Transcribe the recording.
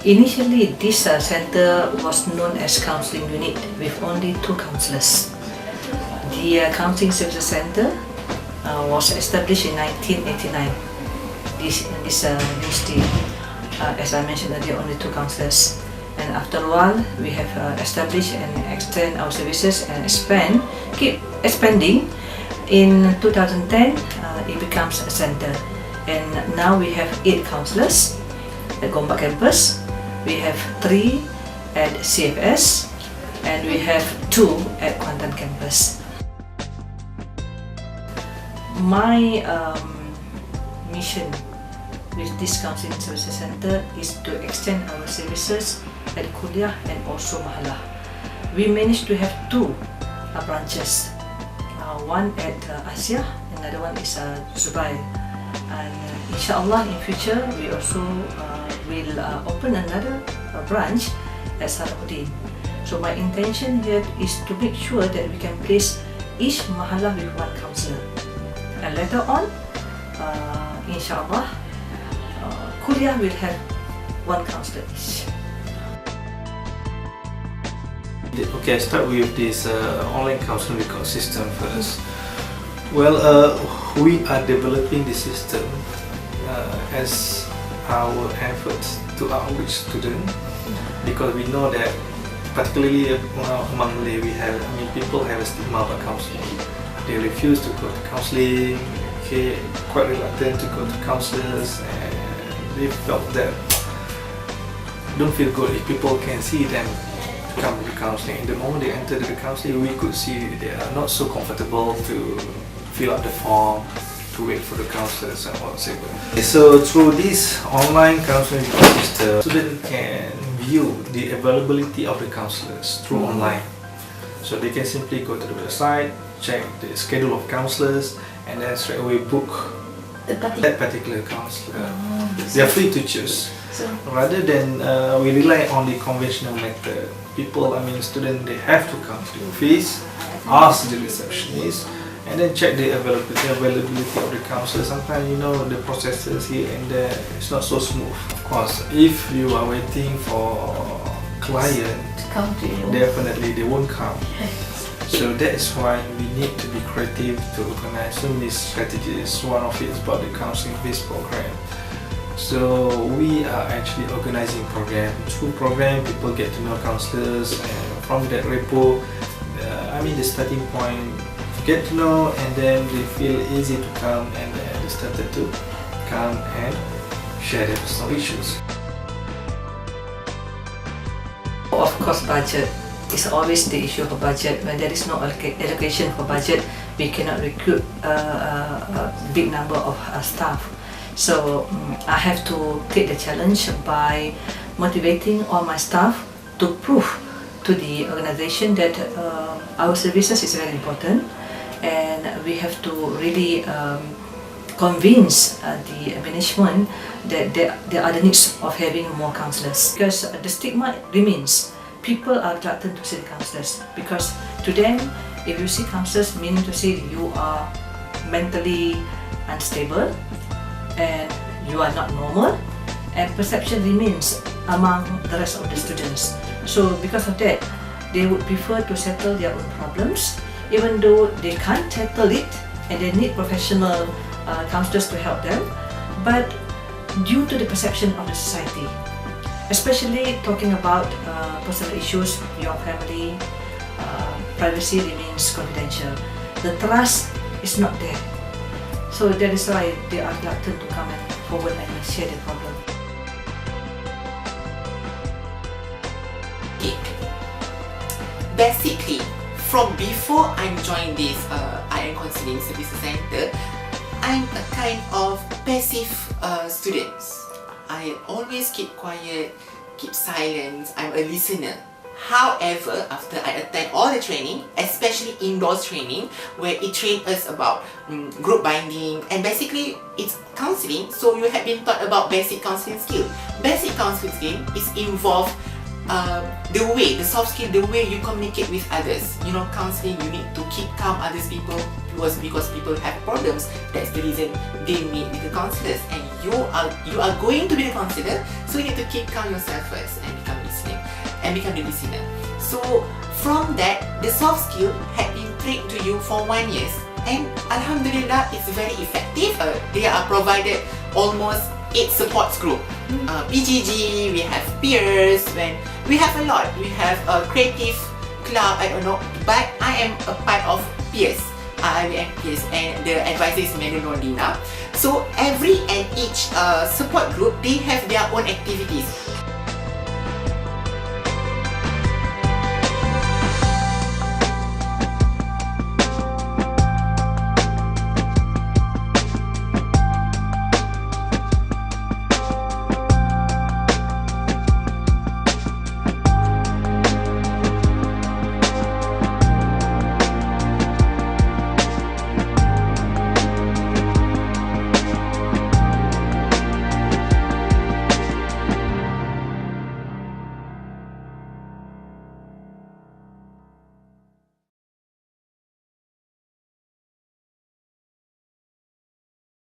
Initially, this center was known as Counselling Unit with only 2 counsellors. The Counselling Services Center was established in 1989. This university, as I mentioned earlier, only 2 counsellors. And after a while, we have established and extend our services and keep expanding. In 2010, it becomes a center. And now we have 8 counsellors at Gombak campus. We have 3 at CFS, and we have 2 at Kuantan campus. My mission with this Counselling Services Center is to extend our services at Kuliah and also Mahalah. We managed to have 2 branches, one at Asia, another one is Dubai. And inshallah in future we also will open another branch at Salahuddin. So my intention here is to make sure that we can place each mahallah with 1 counsellor. And later on, inshallah, Kuliah will have 1 counsellor each. Okay, I start with this online counseling record system first. Well, we are developing the system as our efforts to outreach students, because we know that particularly among Malay, people have a stigma about counseling. They refuse to go to counseling, quite reluctant to go to counselors, and they felt that don't feel good if people can see them come to counseling. In the moment they enter the counseling, we could see they are not so comfortable to fill out the form, to wait for the counsellors and whatsoever. So through this online counselling system, students can view the availability of the counsellors through online. So they can simply go to the website, check the schedule of counsellors, and then straight away book that particular counsellor. They are free to choose. Rather than we rely on the conventional method, students, they have to come to the office, ask the receptionist, and then check the availability of the counsellor. Sometimes the processes here and there is not so smooth. Of course, if you are waiting for client to come to you, definitely they won't come. So that's why we need to be creative to organize so many strategies. One of it is about the counseling-based program. So we are actually organizing program. Through program, people get to know counselors, and from that rapport, the starting point, get to know, and then they feel easy to come, and then they started to come and share their personal issues. Of course, budget is always the issue of budget. When there is no allocation for budget, we cannot recruit a big number of staff. So I have to take the challenge by motivating all my staff to prove to the organization that our services is very important, and we have to really convince the management that there are the needs of having more counsellors, because the stigma remains. People are reluctant to see the counsellors because to them, if you see counsellors, meaning to say you are mentally unstable and you are not normal, and perception remains among the rest of the students. So because of that, they would prefer to settle their own problems, even though they can't settle it and they need professional counsellors to help them. But due to the perception of the society, especially talking about personal issues, your family, privacy remains confidential. The trust is not there. So that is why they are reluctant to come and forward and share the problem. Basically, from before I joined this IIUM Counselling Services Center, I'm a kind of passive student. I always keep quiet, keep silent, I'm a listener. However, after I attend all the training, especially indoors training, where it trained us about group binding, and basically it's counseling, so you have been taught about basic counseling skill. Basic counseling skill is involved the soft skill, the way you communicate with others. Counseling, you need to keep calm others people, was because people have problems. That's the reason they meet with the counselors, and you are going to be the counselor, so you need to keep calm yourself first and become the listener. So from that, the soft skill had been trained to you for 1 year, and Alhamdulillah, it's very effective. They are provided almost 8 supports group. PGG, we have peers, when we have a lot. We have a creative club, I don't know, but I am a part of peers. IIUM peers, and the advisor is Melonolina. So every and each support group, they have their own activities.